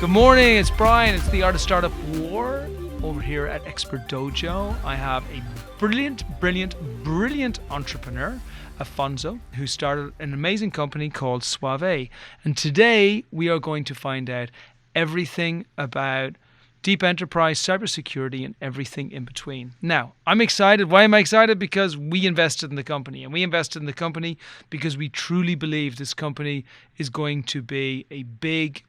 Good morning, it's Brian. It's the Art of Startup War over here at Expert Dojo. I have a brilliant entrepreneur, Afonso, who started an amazing company called Suavei. And today we are going to find out everything about deep enterprise cybersecurity and everything in between. Now, I'm excited. Why am I excited? Because we invested in the company, and we invested in the company because we truly believe this company is going to be a big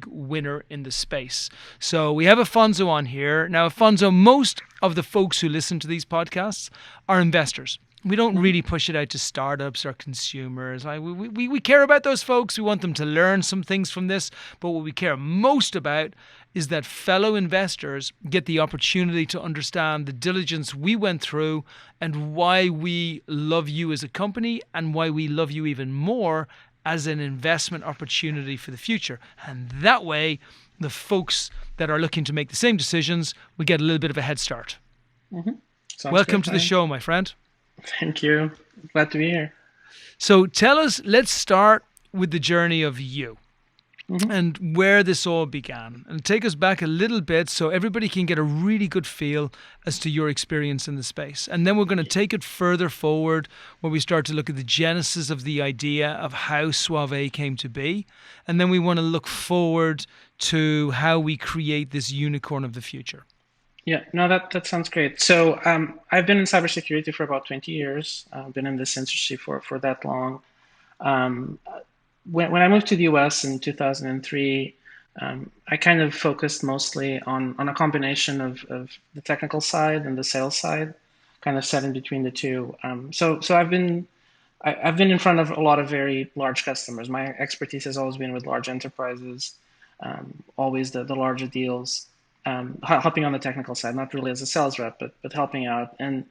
winner in the space. So we have Afonso on here. Now, Afonso, most of the folks who listen to these podcasts are investors. We don't really push it out to startups or consumers. We care about those folks. We want them to learn some things from this. But what we care most about is that fellow investors get the opportunity to understand the diligence we went through and why we love you as a company and why we love you even more as an investment opportunity for the future. And that way, the folks that are looking to make the same decisions will get a little bit of a head start. Welcome to the show, my friend. Thank you. Glad to be here. So tell us, let's start with the journey of you and where this all began. And take us back a little bit so everybody can get a really good feel as to your experience in the space. And then we're going to take it further forward where we start to look at the genesis of the idea of how Suavei came to be. And then we want to look forward to how we create this unicorn of the future. Yeah, no, that sounds great. So I've been in cybersecurity for about 20 years. I've been in this industry for that long. When I moved to the US in 2003, I kind of focused mostly on a combination of the technical side and the sales side, kind of set in between the two. So I've been in front of a lot of very large customers. My expertise has always been with large enterprises, always the larger deals. Helping on the technical side, not really as a sales rep, but helping out. And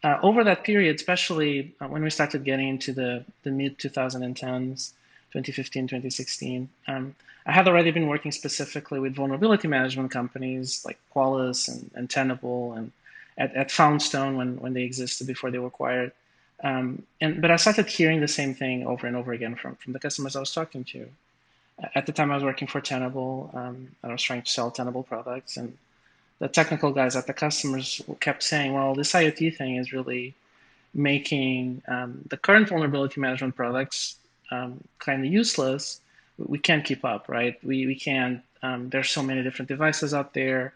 over that period, especially when we started getting into the mid 2010s, 2015, 2016, I had already been working specifically with vulnerability management companies like Qualys and Tenable and at Foundstone when they existed before they were acquired. But I started hearing the same thing over and over again from the customers I was talking to. At the time, I was working for Tenable. I was trying to sell Tenable products, and the technical guys at the customers kept saying, "Well, this IoT thing is really making the current vulnerability management products kind of useless. We can't keep up, right? We can't. There's so many different devices out there,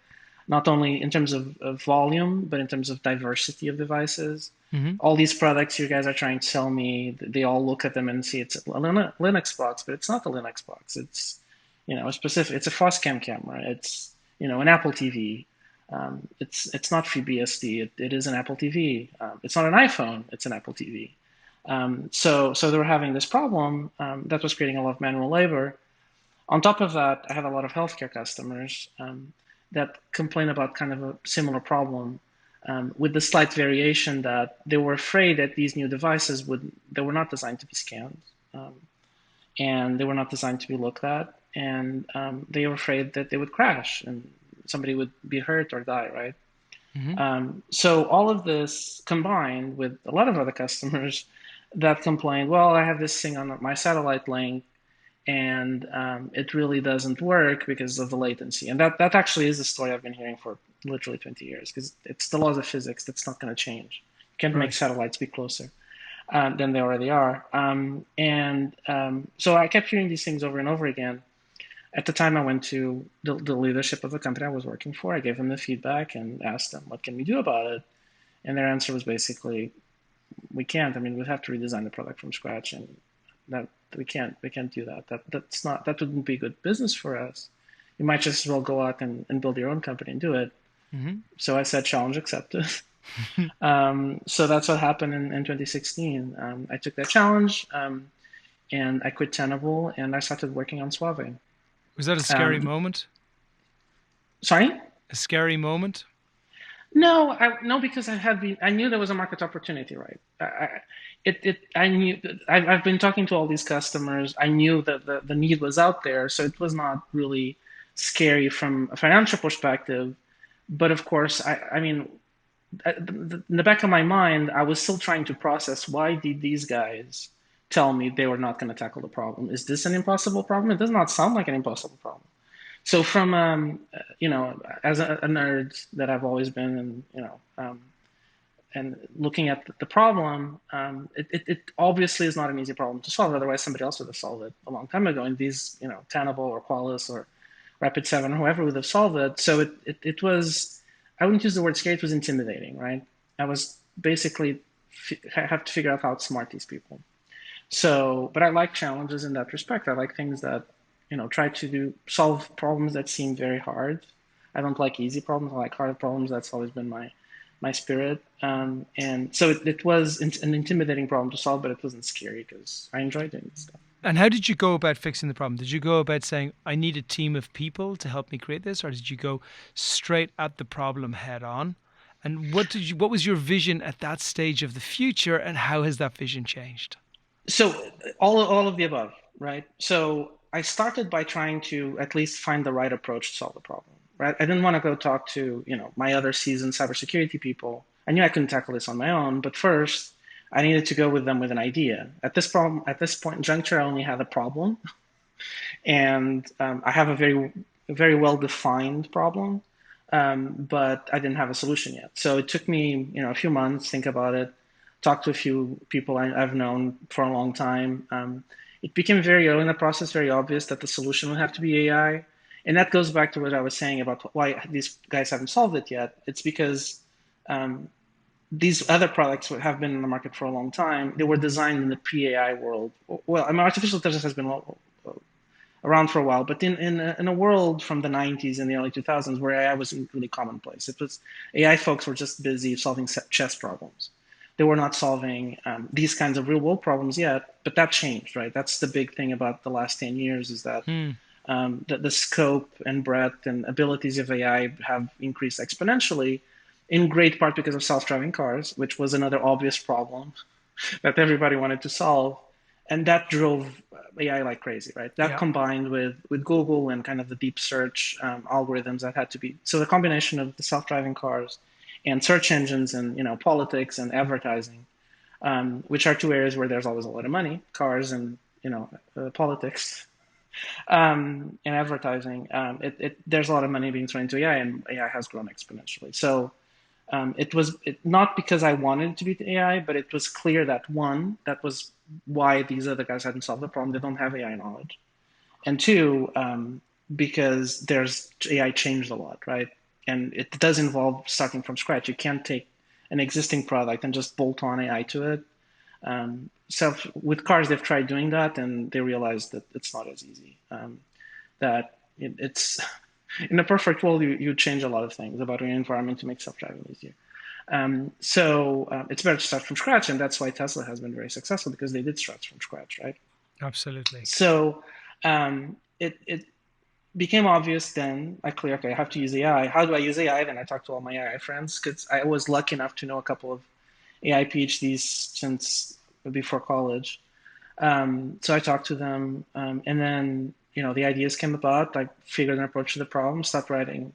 not only in terms of volume, but in terms of diversity of devices." All these products you guys are trying to sell me, they all look at them and see it's a Linux box, but it's not a Linux box. It's, a specific, it's a Foscam camera. It's, an Apple TV. It's not FreeBSD. It is an Apple TV. It's not an iPhone. It's an Apple TV. So they were having this problem that was creating a lot of manual labor. On top of that, I had a lot of healthcare customers that complain about kind of a similar problem. With the slight variation that they were afraid that these new devices they were not designed to be scanned, and they were not designed to be looked at, and they were afraid that they would crash and somebody would be hurt or die, right? So all of this combined with a lot of other customers that complained, well, I have this thing on my satellite link, and it really doesn't work because of the latency. And that actually is a story I've been hearing for literally 20 years, because it's the laws of physics that's not going to change. You can't make satellites be closer than they already are. So I kept hearing these things over and over again. At the time, I went to the leadership of the company I was working for. I gave them the feedback and asked them, what can we do about it? And their answer was basically, we can't. I mean, we'd have to redesign the product from scratch, and that we can't do that. That wouldn't be good business for us. You might just as well go out and build your own company and do it. So I said, challenge accepted. So that's what happened in 2016. I took that challenge and I quit Tenable and I started working on Suavei. Was that a scary moment? Sorry? A scary moment? No, because I knew there was a market opportunity, right? I knew. I've been talking to all these customers. I knew that the need was out there, so it was not really scary from a financial perspective. But of course, in the back of my mind, I was still trying to process, why did these guys tell me they were not going to tackle the problem? Is this an impossible problem? It does not sound like an impossible problem. So from as a nerd that I've always been, and and looking at the problem, it obviously is not an easy problem to solve. Otherwise, somebody else would have solved it a long time ago. And these, Tenable or Qualys or Rapid7, whoever would have solved it. So it was, I wouldn't use the word scary, it was intimidating, right? I was basically have to figure out how to smart these people. So, but I like challenges in that respect. I like things that, try to solve problems that seem very hard. I don't like easy problems. I like hard problems. That's always been my spirit. And so it was an intimidating problem to solve, but it wasn't scary because I enjoyed doing this stuff. And how did you go about fixing the problem? Did you go about saying, I need a team of people to help me create this? Or did you go straight at the problem head on? And what was your vision at that stage of the future, and how has that vision changed? So all of the above, right? So I started by trying to at least find the right approach to solve the problem, right? I didn't want to go talk to, my other seasoned cybersecurity people. I knew I couldn't tackle this on my own, but first I needed to go with them with an idea. At this point in juncture, I only had a problem, and I have a very well defined problem, but I didn't have a solution yet. So it took me, a few months, think about it, talk to a few people I've known for a long time. It became very early in the process, very obvious that the solution would have to be AI. And that goes back to what I was saying about why these guys haven't solved it yet. It's because um, these other products have been in the market for a long time. They were designed in the pre-AI world. Well, I mean, artificial intelligence has been around for a while, but in a world from the 90s and the early 2000s where AI wasn't really commonplace. It was AI folks were just busy solving chess problems. They were not solving these kinds of real world problems yet, but that changed, right? That's the big thing about the last 10 years is that Hmm. the scope and breadth and abilities of AI have increased exponentially, in great part because of self-driving cars, which was another obvious problem that everybody wanted to solve, and that drove AI like crazy, right? That Yeah. combined with Google and kind of the deep search algorithms that had to be so the combination of the self-driving cars and search engines and politics and advertising, which are two areas where there's always a lot of money, cars and politics and advertising. There's a lot of money being thrown into AI, and AI has grown exponentially. So it was not because I wanted to beat AI, but it was clear that one, that was why these other guys hadn't solved the problem. They don't have AI knowledge. And two, because there's AI changed a lot, right? And it does involve starting from scratch. You can't take an existing product and just bolt on AI to it. So with cars, they've tried doing that, and they realized that it's not as easy. That it's in a perfect world, you change a lot of things about your environment to make self-driving easier. It's better to start from scratch, and that's why Tesla has been very successful because they did start from scratch, right? Absolutely. So it became obvious then. Okay, I have to use AI. How do I use AI? Then I talked to all my AI friends because I was lucky enough to know a couple of AI PhDs since before college. So I talked to them, and then the ideas came about. I figured an approach to the problem, stopped writing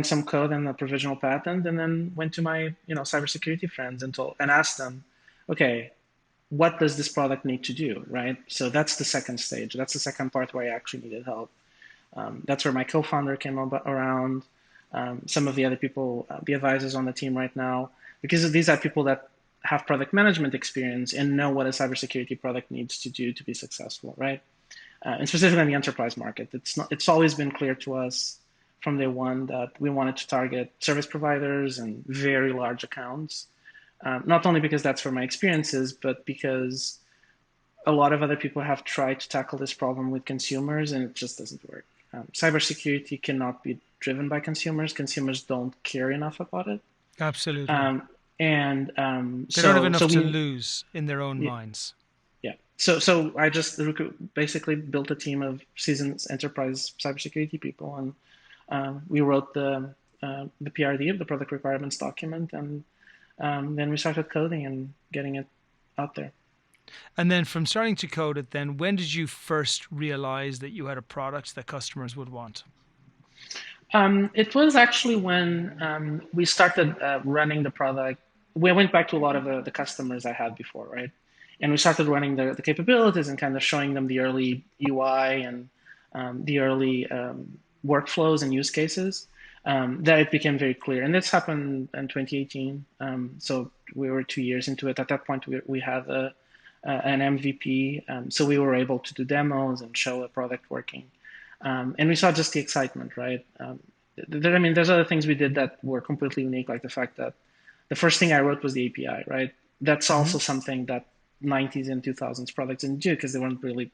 some code and a provisional patent, and then went to my cybersecurity friends and asked them, okay, what does this product need to do, right? So that's the second stage. That's the second part where I actually needed help. That's where my co-founder came around. Some of the other people, the advisors on the team right now, because these are people that have product management experience and know what a cybersecurity product needs to do to be successful, right? And specifically in the enterprise market, it's always been clear to us from day one that we wanted to target service providers and very large accounts. Not only because that's where my experience is, but because a lot of other people have tried to tackle this problem with consumers and it just doesn't work. Cybersecurity cannot be driven by consumers. Consumers don't care enough about it. Absolutely. Um, and They don't have so enough to we, lose in their own minds. yeah. So I just basically built a team of seasoned enterprise cybersecurity people, and we wrote the PRD of the product requirements document, and then we started coding and getting it out there. And then from starting to code it, then when did you first realize that you had a product that customers would want? It was actually when we started running the product. We went back to a lot of the customers I had before, right? And we started running the capabilities and kind of showing them the early UI and the early workflows and use cases, that it became very clear. And this happened in 2018. So we were 2 years into it. At that point, we had an MVP. So we were able to do demos and show a product working. And we saw just the excitement, right? I mean, there's other things we did that were completely unique, like the fact that the first thing I wrote was the API, right? That's Mm-hmm. also something that 90s and 2000s products didn't do because they weren't really,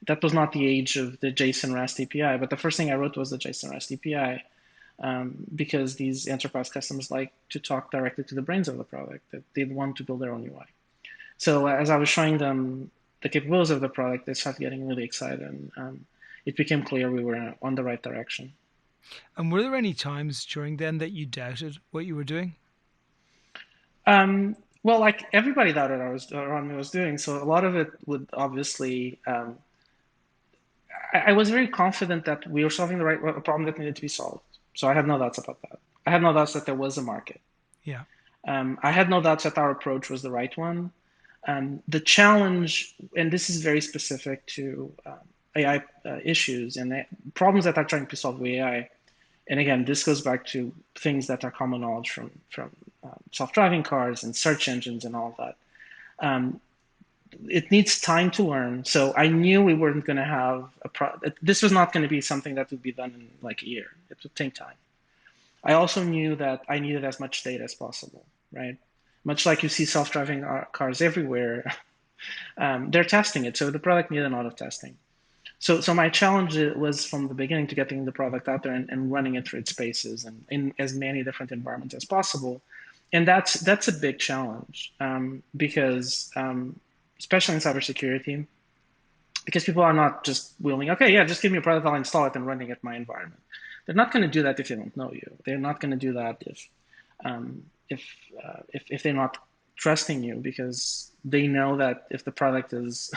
that was not the age of the JSON REST API. But the first thing I wrote was the JSON REST API, because these enterprise customers like to talk directly to the brains of the product, that they want to build their own UI. So as I was showing them the capabilities of the product, they started getting really excited. And it became clear we were on the right direction. And were there any times during then that you doubted what you were doing? Well, like everybody doubted I was around me was doing, so a lot of it would obviously. I was very confident that we were solving the right a problem that needed to be solved. So I had no doubts about that. I had no doubts that there was a market. Yeah. I had no doubts that our approach was the right one. The challenge, and this is very specific to AI issues and problems that are trying to be solved with AI. And again, this goes back to things that are common knowledge from self-driving cars and search engines and all of that. Um, it needs time to learn. So I knew we weren't going to have this was not going to be something that would be done in like a year. It would take time. I also knew that I needed as much data as possible, right? Much like you see self-driving cars everywhere, they're testing it. So the product needed a lot of testing. So my challenge was from the beginning to getting the product out there and running it through its spaces and in as many different environments as possible. And that's a big challenge, because especially in cybersecurity, because people are not just willing, okay, yeah, just give me a product, I'll install it and running it in my environment. They're not going to do that if they don't know you. They're not going to do that um, if, if they're not trusting you, because they know that if the product is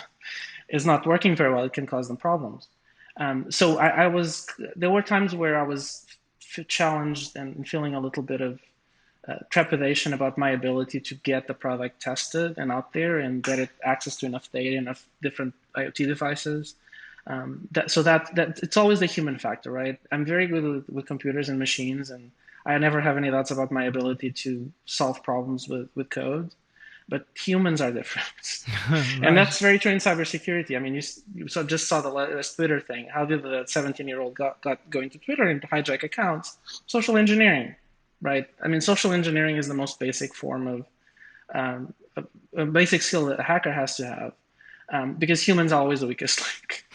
not working very well, it can cause them problems. So I was there were times where I was challenged and feeling a little bit of trepidation about my ability to get the product tested and out there and get it access to enough data, enough different IoT devices. That it's always the human factor, right? I'm very good with computers and machines, and I never have any doubts about my ability to solve problems with code. But humans are different, and Right. that's very true in cybersecurity. I mean, just saw the latest Twitter thing. How did the 17-year-old got go into Twitter and hijack accounts? Social engineering, right? I mean, social engineering is the most basic form of a basic skill that a hacker has to have, because humans are always the weakest link.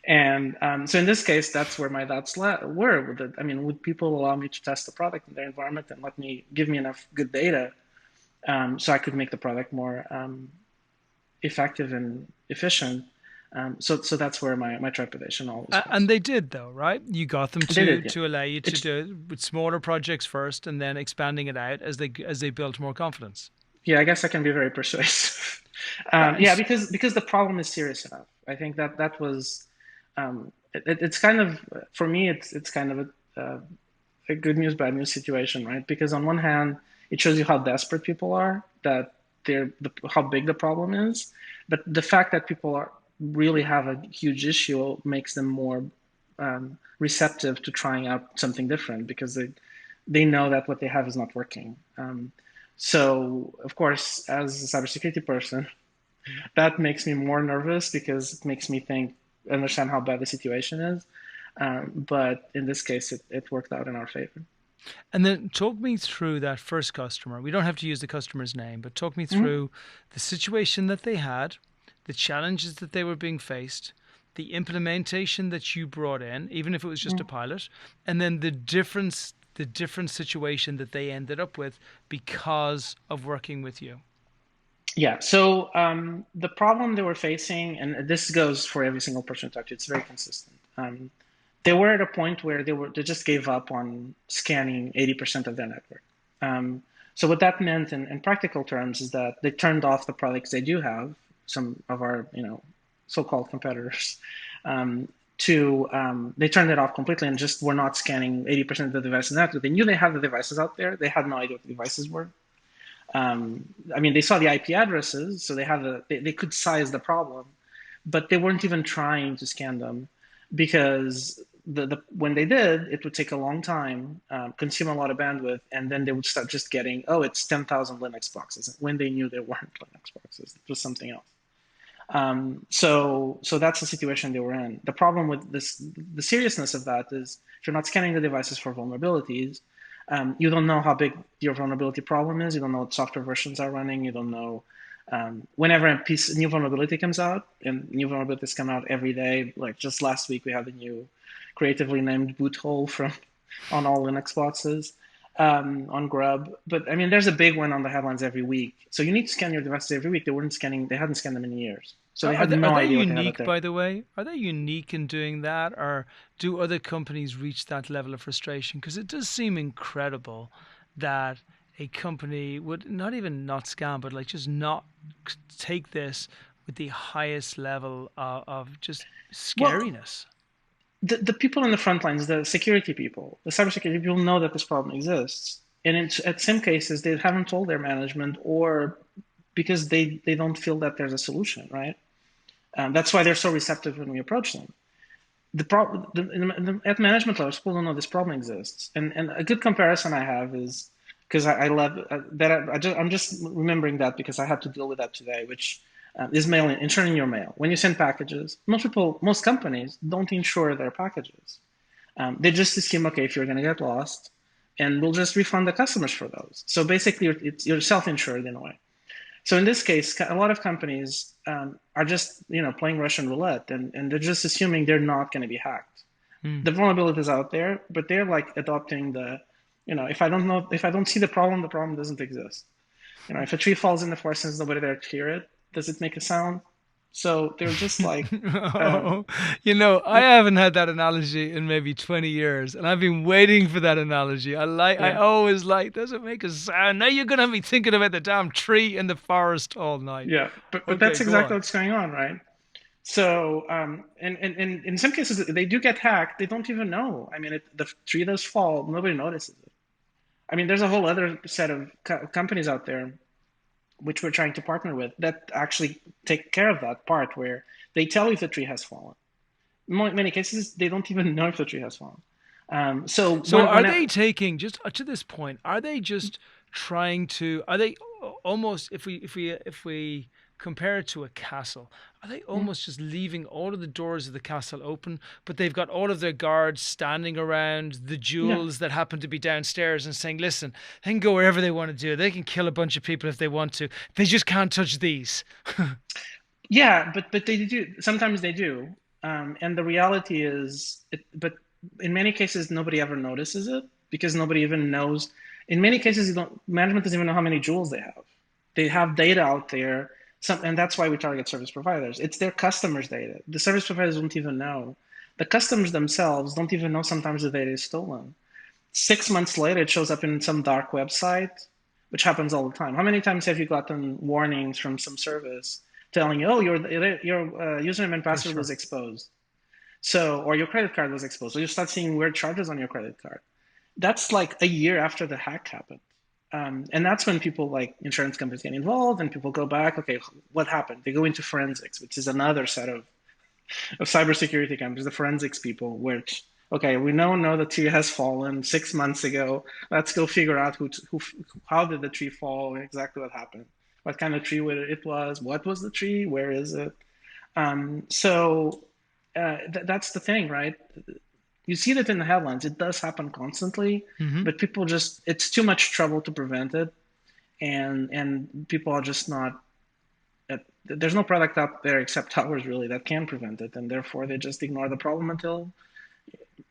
And so in this case, that's where my doubts were. I mean, would people allow me to test the product in their environment and give me enough good data, so I could make the product more effective and efficient? So that's where my trepidation always And was. they did though, right? You got them They to did, yeah. allow you to It's do it with smaller projects first, and then expanding it out as they built more confidence. Yeah, I guess I can be very persuasive. Yeah, Nice. because the problem is serious enough. I think that was it's kind of, for me, it's kind of a good news bad news situation, right? Because on one hand, it shows you how desperate people are, that how big the problem is, but the fact that people are really have a huge issue makes them more receptive to trying out something different, because they know that what they have is not working. So, of course, as a cybersecurity person, that makes me more nervous because it makes me understand how bad the situation is. But in this case, it worked out in our favor. And then talk me through that first customer. We don't have to use the customer's name, but talk me Mhm. through the situation that they had, the challenges that they were being faced, the implementation that you brought in, even if it was just a pilot, and then the different situation that they ended up with because of working with you. Yeah. So the problem they were facing, and this goes for every single person I talked to, it's very consistent. They were at a point where they just gave up on scanning 80% of their network. So what that meant in practical terms is that they turned off the products they do have, some of our so-called competitors, they turned it off completely and just were not scanning 80% of the devices network. They knew they had the devices out there. They had no idea what the devices were. I mean, they saw the IP addresses, so they could size the problem, but they weren't even trying to scan them. because when they did, it would take a long time, consume a lot of bandwidth, and then they would start just getting, oh, it's 10,000 Linux boxes, when they knew there weren't Linux boxes. It was something else. So that's the situation they were in. The problem with this, the seriousness of that is, if you're not scanning the devices for vulnerabilities, you don't know how big your vulnerability problem is. You don't know what software versions are running. You don't know whenever new vulnerability comes out, and new vulnerabilities come out every day. Like just last week, we had a new creatively named boot hole from on all Linux boxes on Grub. But I mean, there's a big one on the headlines every week. So you need to scan your devices every week. They hadn't scanned them in years. So they Are had they, are no they idea what they had out unique, there. by the way? Are they unique in doing that, or do other companies reach that level of frustration? Because it does seem incredible that a company would not even not scam, but like just not take this with the highest level of just Well, scariness. the people in the front lines, the security people, the cybersecurity people know that this problem exists. And at some cases, they haven't told their management, or because they don't feel that there's a solution, right? That's why they're so receptive when we approach them. The problem at management level, people don't know this problem exists. And a good comparison I have is, because I love that I'm just remembering that because I had to deal with that today, which is mailing, insuring your mail. When you send packages, most companies don't insure their packages. They just assume, okay, if you're going to get lost, and we'll just refund the customers for those. So basically, you're self-insured in a way. So in this case, a lot of companies are just playing Russian roulette, and they're just assuming they're not going to be hacked. Hmm. The vulnerability is out there, but they're like adopting if I don't see the problem doesn't exist. If a tree falls in the forest and there's nobody there to hear it, does it make a sound? So they're just like, um, Oh, I haven't had that analogy in maybe 20 years, and I've been waiting for that analogy. I yeah, always like, does it make a sound? Now you're gonna be thinking about the damn tree in the forest all night. yeah. But Okay, that's go exactly on. what's going on, right? So, and in some cases, they do get hacked. They don't even know. I mean, the tree does fall. Nobody notices it. I mean, there's a whole other set of companies out there which we're trying to partner with that actually take care of that part where they tell you if the tree has fallen. In many cases, they don't even know if the tree has fallen. So So are when they taking just to this point? Are they just trying to? Are they almost if we compare it to a castle? Are they almost just leaving all of the doors of the castle open, but they've got all of their guards standing around the yeah, jewels that happen to be downstairs and saying, "Listen, they can go wherever they want to do. They can kill a bunch of people if they want to. They just can't touch these." yeah, but they do. Sometimes they do, and the reality is, but in many cases, nobody ever notices it because nobody even knows. In many cases, management doesn't even know how many jewels they have. They have data out there, and that's why we target service providers. It's their customers' data. The service providers don't even know. The customers themselves don't even know sometimes the data is stolen. 6 months later, it shows up in some dark website, which happens all the time. How many times have you gotten warnings from some service telling you, "Oh, your username and For password was sure. exposed," or your credit card was exposed, so you start seeing weird charges on your credit card. That's like a year after the hack happened. And that's when people like insurance companies get involved and people go back, okay, what happened? They go into forensics, which is another set of cybersecurity companies, the forensics people, which, okay, we now know the tree has fallen 6 months ago. Let's go figure out how did the tree fall, exactly what happened, what kind of tree it was, what was the tree, where is it. That's the thing, right? You see that in the headlines. It does happen constantly, Hmm. but people it's too much trouble to prevent it, and people are just not there's no product out there except ours really that can prevent it, and therefore they just ignore the problem until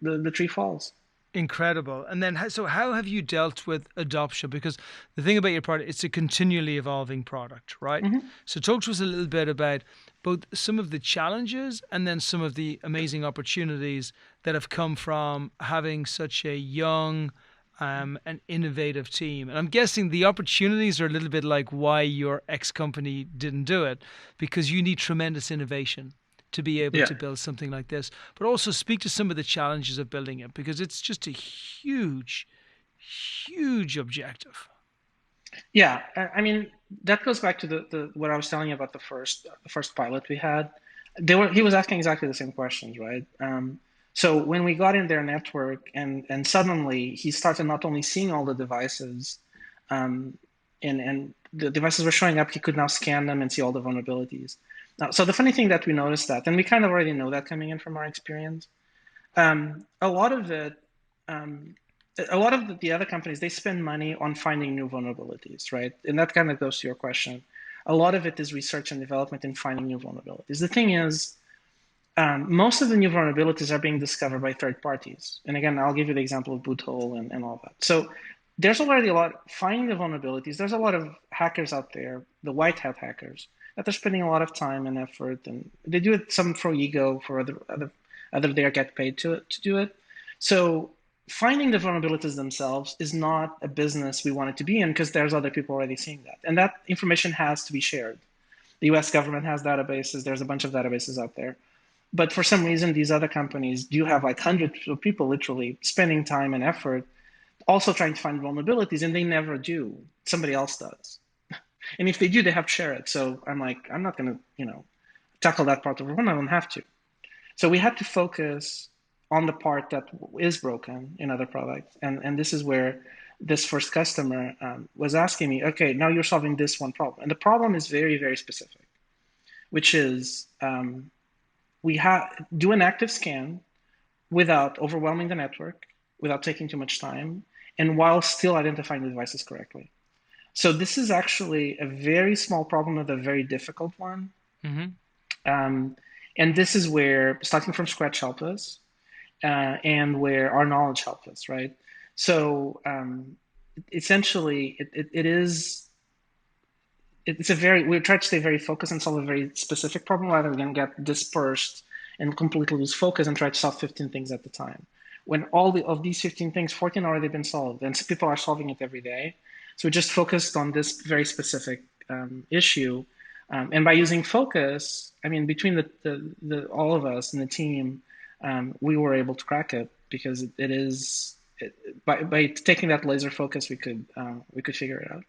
the tree falls. Incredible. And then, so how have you dealt with adoption? Because the thing about your product, it's a continually evolving product, right? Mm-hmm. So talk to us a little bit about both some of the challenges and then some of the amazing opportunities that have come from having such a young and innovative team. And I'm guessing the opportunities are a little bit like why your ex company didn't do it, because you need tremendous innovation to be able Yeah, to build something like this, but also speak to some of the challenges of building it because it's just a huge, huge objective. yeah. I mean, that goes back to the what I was telling you about the first pilot we had. He was asking exactly the same questions, right? So when we got in their network and suddenly he started not only seeing all the devices, um, and the devices were showing up, he could now scan them and see all the vulnerabilities. Now, so the funny thing that we noticed that, and we kind of already know that coming in from our experience, a lot of it, um, a lot of the other companies, they spend money on finding new vulnerabilities, right? And that kind of goes to your question. A lot of it is research and development in finding new vulnerabilities. The thing is, most of the new vulnerabilities are being discovered by third parties. And again, I'll give you the example of boot hole and all that. So there's already a lot finding the vulnerabilities. There's a lot of hackers out there, the white hat hackers, that are spending a lot of time and effort, and they do it some for ego, for other they get paid to do it. So finding the vulnerabilities themselves is not a business we want it to be in because there's other people already seeing that, and that information has to be shared. The U.S. government has databases. There's a bunch of databases out there. But for some reason, these other companies do have like hundreds of people literally spending time and effort also trying to find vulnerabilities, and they never do. Somebody else does. And if they do, they have to share it. So I'm like, I'm not going to, tackle that part of the problem. I don't have to. So we had to focus on the part that is broken in other products. And this is where this first customer was asking me, okay, now you're solving this one problem. And the problem is very, very specific, which is we do an active scan without overwhelming the network, without taking too much time, and while still identifying the devices correctly. So this is actually a very small problem with a very difficult one. Mm-hmm. Um, and this is where starting from scratch helped us, and where our knowledge helped us, right? So essentially, it is it's a very we try to stay very focused and solve a very specific problem rather than get dispersed and completely lose focus and try to solve 15 things at the time. When of these 15 things, 14 already been solved, and people are solving it every day. So we just focused on this very specific issue, and by using focus, I mean between the all of us and the team, we were able to crack it because by taking that laser focus, we could figure it out.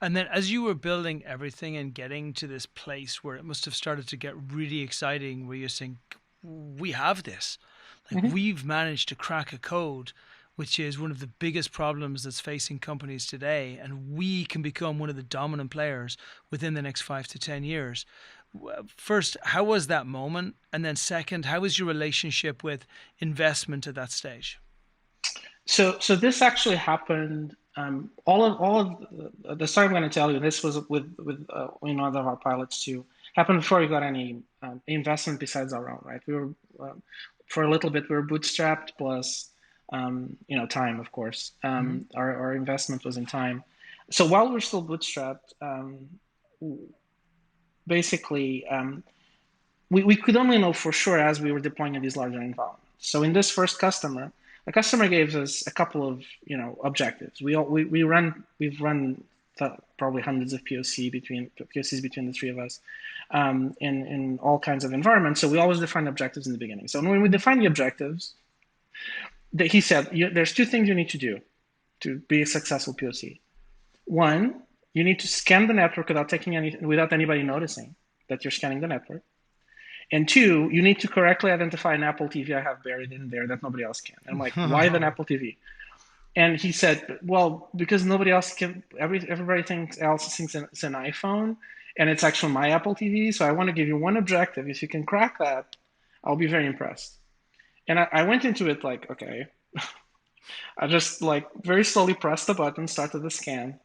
And then as you were building everything and getting to this place where it must have started to get really exciting, where you're saying, we have this, like Mm-hmm. we've managed to crack a code, which is one of the biggest problems that's facing companies today. And we can become one of the dominant players within the next 5 to 10 years. First, how was that moment? And then second, how was your relationship with investment at that stage? So this actually happened. The story I'm going to tell you. This was with one of our pilots too. Happened before we got any investment besides our own. Right, we were for a little bit we were bootstrapped plus time, of course. Mm-hmm. Our investment was in time. So while we're still bootstrapped, basically we could only know for sure as we were deploying in these larger environments. So in this first customer, the customer gave us a couple of objectives. We've run probably hundreds of POCs between the three of us, in all kinds of environments. So we always define objectives in the beginning. So when we define the objectives, he said there's two things you need to do to be a successful POC. One, you need to scan the network without anybody noticing that you're scanning the network. And two, you need to correctly identify an Apple TV I have buried in there that nobody else can. And I'm like, why an Apple TV? And he said, well, because nobody else can. Everybody else thinks it's an iPhone, and it's actually my Apple TV. So I want to give you one objective. If you can crack that, I'll be very impressed. And I went into it like, okay. I just like very slowly pressed the button, started the scan,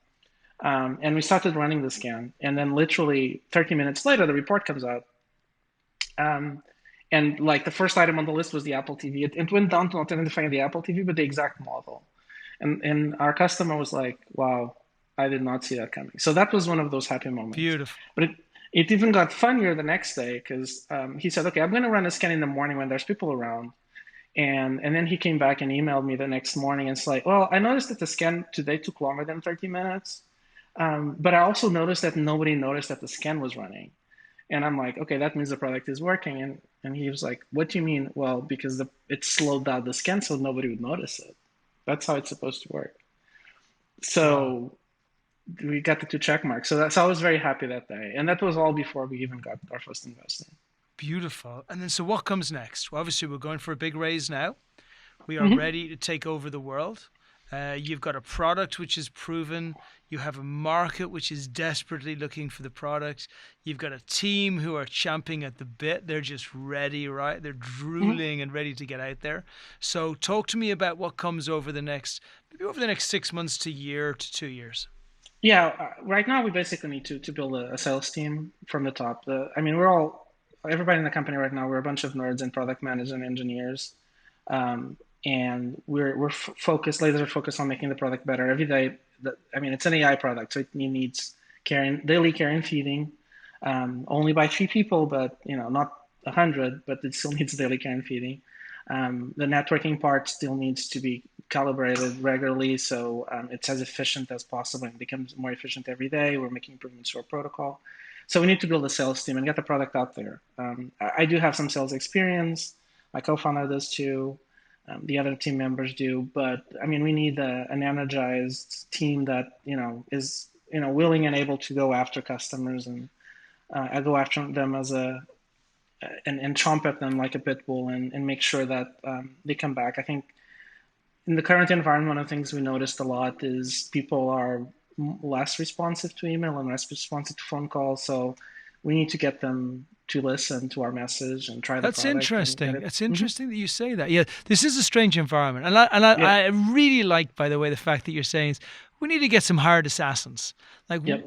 and we started running the scan. And then literally 30 minutes later, the report comes out. Um, and like the first item on the list was the Apple TV. It went down to not identifying the Apple TV, but the exact model. And our customer was like, "Wow, I did not see that coming." So that was one of those happy moments. Beautiful. But it even got funnier the next day because he said, "Okay, I'm going to run a scan in the morning when there's people around." And then he came back and emailed me the next morning and it's like, "Well, I noticed that the scan today took longer than 30 minutes, but I also noticed that nobody noticed that the scan was running." And I'm like, okay, that means the product is working. And he was like, what do you mean? Well, because it slowed down the scan so nobody would notice it. That's how it's supposed to work. Wow. So we got the two check marks. So I was very happy that day. And that was all before we even got our first investment. Beautiful. And then, so what comes next? Well, obviously, we're going for a big raise now. We are Hmm. ready to take over the world. You've got a product which is proven. You have a market which is desperately looking for the product. You've got a team who are champing at the bit. They're just ready, right? They're Hmm. drooling and ready to get out there. So, talk to me about what comes maybe over the next 6 months to year to 2 years. Yeah, right now we basically need to build a sales team from the top. I mean, everybody in the company right now, we're a bunch of nerds and product managers and engineers. Um, and focused, laser focused on making the product better every day. I mean, it's an AI product, so it needs daily care and feeding, only by 3 people, but not 100, but it still needs daily care and feeding. The networking part still needs to be calibrated regularly, so it's as efficient as possible and becomes more efficient every day. We're making improvements to our protocol. So we need to build a sales team and get the product out there. I do have some sales experience. My co-founder does too. The other team members do, but I mean, we need an energized team that is willing and able to go after customers and I go after them and chomp at them like a pit bull and make sure that they come back. I think in the current environment, one of the things we noticed a lot is people are less responsive to email and less responsive to phone calls. So we need to get them to listen to our message and try the That's product and get interesting. it. It's Hmm. interesting that you say that. Yeah, this is a strange environment, and I Yep. I really like, by the way, the fact that you're saying we need to get some hard assassins. Like Yep.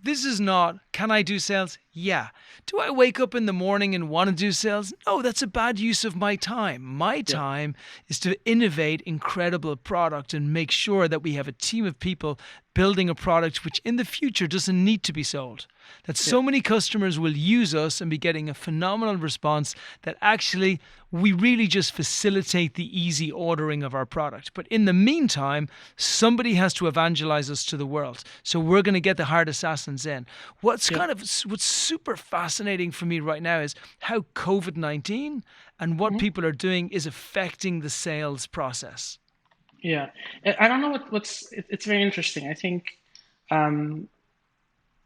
this is not. Can I do sales? Yeah. Do I wake up in the morning and want to do sales? No, that's a bad use of my time. My Yep. time is to innovate incredible product and make sure that we have a team of people building a product which in the future doesn't need to be sold. That Yep. so many customers will use us and be getting a phenomenal response that actually we really just facilitate the easy ordering of our product. But in the meantime, somebody has to evangelize us to the world. So we're going to get the hard assassins in. Yep. What's super fascinating for me right now is how COVID-19 and what Hmm. people are doing is affecting the sales process. Yeah. I don't know it's very interesting. I think, um,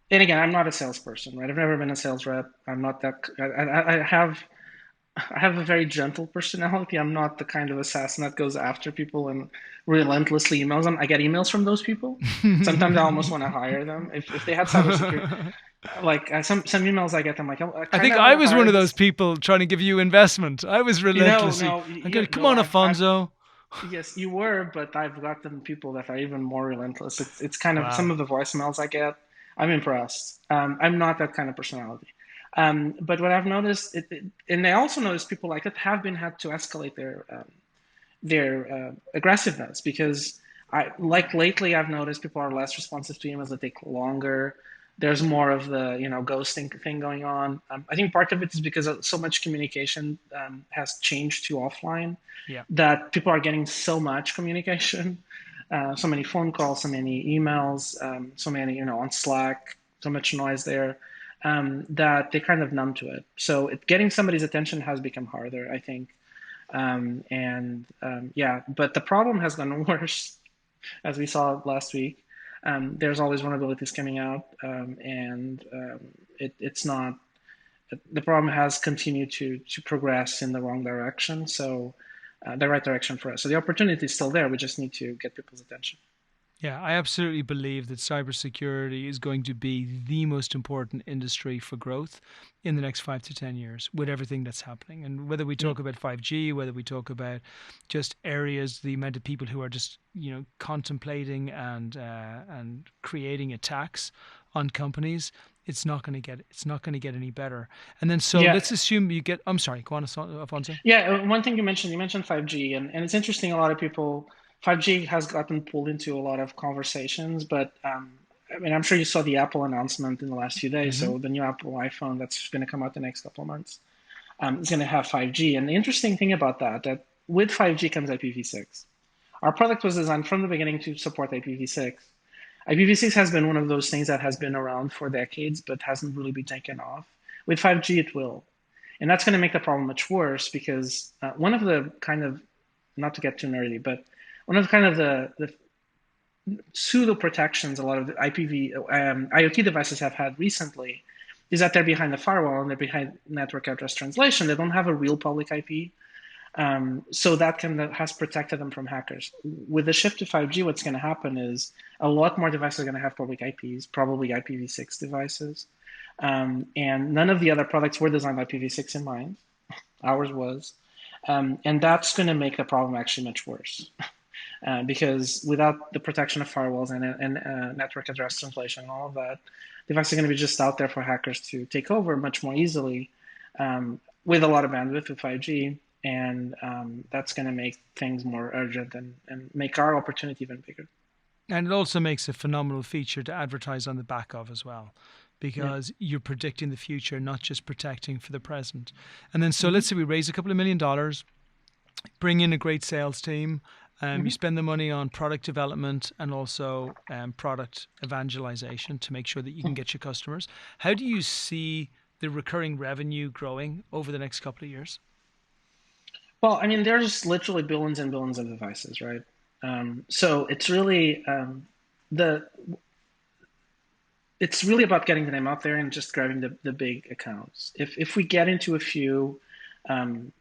and again, I'm not a salesperson, right? I've never been a sales rep. I'm not that. I have a very gentle personality. I'm not the kind of assassin that goes after people and relentlessly emails them. I get emails from those people. Sometimes I almost want to hire them. If they had cybersecurity, like some emails I get, I'm like, I I kind think of I want to was one hire of those this. people trying to give you investment. I was relentlessly. No, I'm going, come no. on, I've Afonso. yes, you were, but I've gotten people that are even more relentless. It's kind of some Wow. of the voicemails I get. I'm impressed. I'm not that kind of personality. But what I've noticed, and I also noticed people like that have been had to escalate their aggressiveness because I like lately I've noticed people are less responsive to emails that take longer. There's more of the ghosting thing going on. I think part of it is because so much communication has changed to offline Yeah. that people are getting so much communication, so many phone calls, so many emails, so many on Slack, so much noise there that they kind of numb to it. So getting somebody's attention has become harder, I think. Yeah, but the problem has gotten worse as we saw last week. There's always vulnerabilities coming out, and it's not. The problem has continued to progress in the wrong direction. So, the right direction for us. So the opportunity is still there. We just need to get people's attention. Yeah, I absolutely believe that cybersecurity is going to be the most important industry for growth in the next 5 to 10 years with everything that's happening. And whether we Yeah. talk about 5G, whether we talk about just areas, the amount of people who are just contemplating and creating attacks on companies, it's not going to get any better. And then so Yeah. let's assume you get. I'm sorry, go on, Alfonso. Yeah, one thing you mentioned 5G, and it's interesting. A lot of people, 5G has gotten pulled into a lot of conversations, but I mean, I'm sure you saw the Apple announcement in the last few days. Hmm. So the new Apple iPhone that's going to come out the next couple of months is going to have 5G. And the interesting thing about that with 5G comes IPv6. Our product was designed from the beginning to support IPv6. IPv6 has been one of those things that has been around for decades, but hasn't really been taken off. With 5G, it will. And that's going to make the problem much worse because one of the kind of, not to get too nerdy, but one of kind of the pseudo protections a lot of the IPv IoT devices have had recently is that they're behind the firewall and they're behind network address translation. They don't have a real public IP. So that has protected them from hackers. With the shift to 5G, what's going to happen is a lot more devices are going to have public IPs, probably IPv6 devices. And none of the other products were designed with IPv6 in mind. Ours was. And that's going to make the problem actually much worse. Because without the protection of firewalls and network address translation and all of that, devices are going to be just out there for hackers to take over much more easily with a lot of bandwidth with 5G. And that's going to make things more urgent and make our opportunity even bigger. And it also makes a phenomenal feature to advertise on the back of as well, Yeah. because you're predicting the future, not just protecting for the present. And then, so let's say we raise a couple of $1 million, bring in a great sales team, you spend the money on product development and also product evangelization to make sure that you can get your customers. How do you see the recurring revenue growing over the next couple of years? Well, I mean, there's literally billions and billions of devices, right? So the it's really about getting the name out there and just grabbing the big accounts. If we get into a few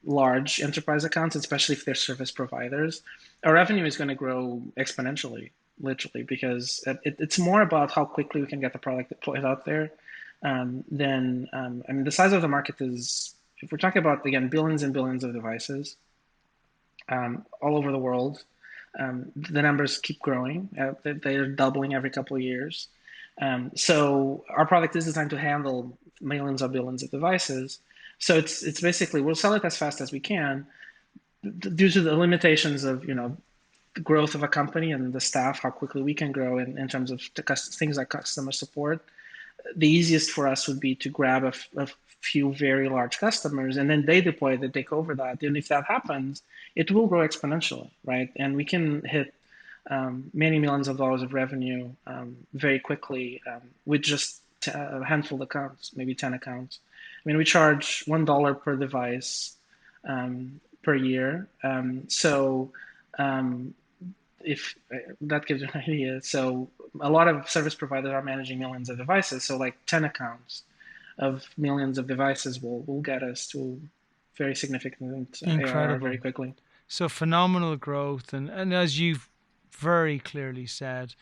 large enterprise accounts, especially if they're service providers, our revenue is going to grow exponentially, literally, because it's more about how quickly we can get the product deployed out there. I mean, the size of the market is, if we're talking about, again, billions and billions of devices all over the world, the numbers keep growing. They're doubling every couple of years. So our product is designed to handle millions or billions of devices. So it's basically, we'll sell it as fast as we can due to the limitations of, the growth of a company and the staff, how quickly we can grow in terms of things like customer support. The easiest for us would be to grab a few very large customers and then they deploy, they take over that. And if that happens, it will grow exponentially, right? And we can hit many millions of dollars of revenue very quickly with just a handful of accounts, maybe 10 accounts. I mean, we charge $1 per device per year. If that gives you an idea, so a lot of service providers are managing millions of devices. So like 10 accounts of millions of devices will get us to very significant ARR very Incredible. quickly. So phenomenal growth, and as you've very clearly said,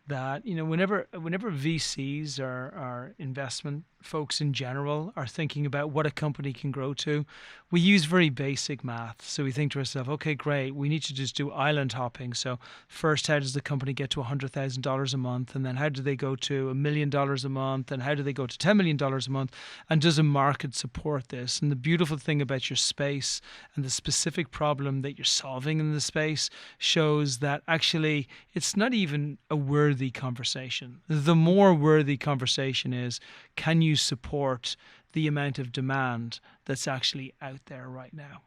that whenever VCs or investment folks in general are thinking about what a company can grow to, we use very basic math. So we think to ourselves, okay, great, we need to just do island hopping. So first, how does the company get to $100,000 a month, and then how do they go to $1 million a month, and how do they go to $10 million a month, and does a market support this? And the beautiful thing about your space and the specific problem that you're solving in the space shows that actually it's not even a worthy conversation. The more worthy conversation is, can you support the amount of demand that's actually out there right now?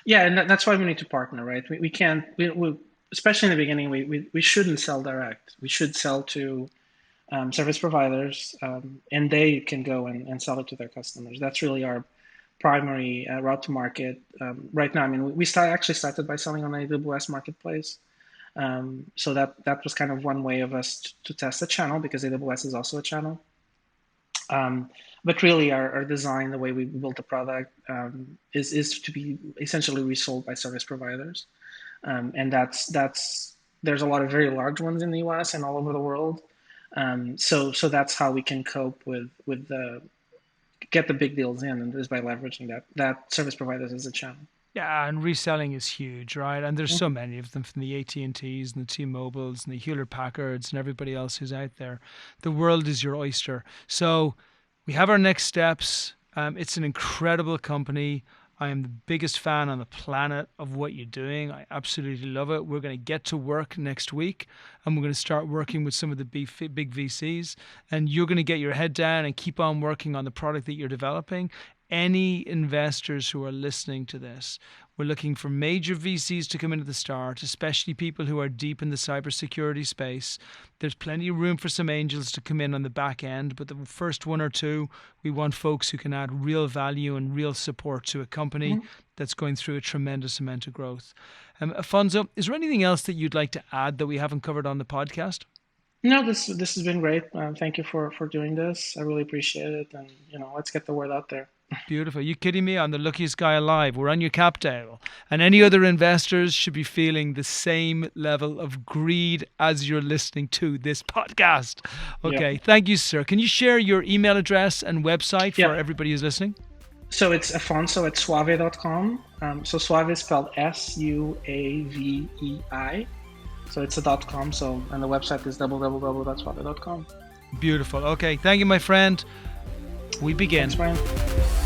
Yeah, and that's why we need to partner, right? We can't, especially in the beginning, we shouldn't sell direct. We should sell to service providers, and they can go and sell it to their customers. That's really our primary route to market right now. I mean, we actually started by selling on the AWS marketplace. So that was kind of one way of us to test the channel, because AWS is also a channel. But really, our design, the way we built the product, is to be essentially resold by service providers, and there's a lot of very large ones in the US and all over the world. So that's how we can cope with the get the big deals in, and is by leveraging that service providers as a channel. Yeah, and reselling is huge, right? And there's so many of them, from the AT&Ts and the T-Mobiles and the Hewlett-Packards and everybody else who's out there. The world is your oyster. So we have our next steps. It's an incredible company. I am the biggest fan on the planet of what you're doing. I absolutely love it. We're going to get to work next week, and we're going to start working with some of the big VCs. And you're going to get your head down and keep on working on the product that you're developing. Any investors who are listening to this, we're looking for major VCs to come into the start, especially people who are deep in the cybersecurity space. There's plenty of room for some angels to come in on the back end, but the first one or two, we want folks who can add real value and real support to a company that's going through a tremendous amount of growth. Afonso, is there anything else that you'd like to add that we haven't covered on the podcast? No, this has been great. Thank you for doing this. I really appreciate it, and let's get the word out there. Beautiful. You kidding me? I'm the luckiest guy alive. We're on your cap table. And any other investors should be feeling the same level of greed as you're listening to this podcast. Yeah, Okay. Thank you, sir. Can you share your email address and website for yeah. everybody who's listening? So it's Afonso at Suavei.com. So Suave is spelled Suavei. So it's a .com. So and the website is www.suavei.com. Beautiful. Okay. Thank you, my friend. We begin. Thanks, Brian.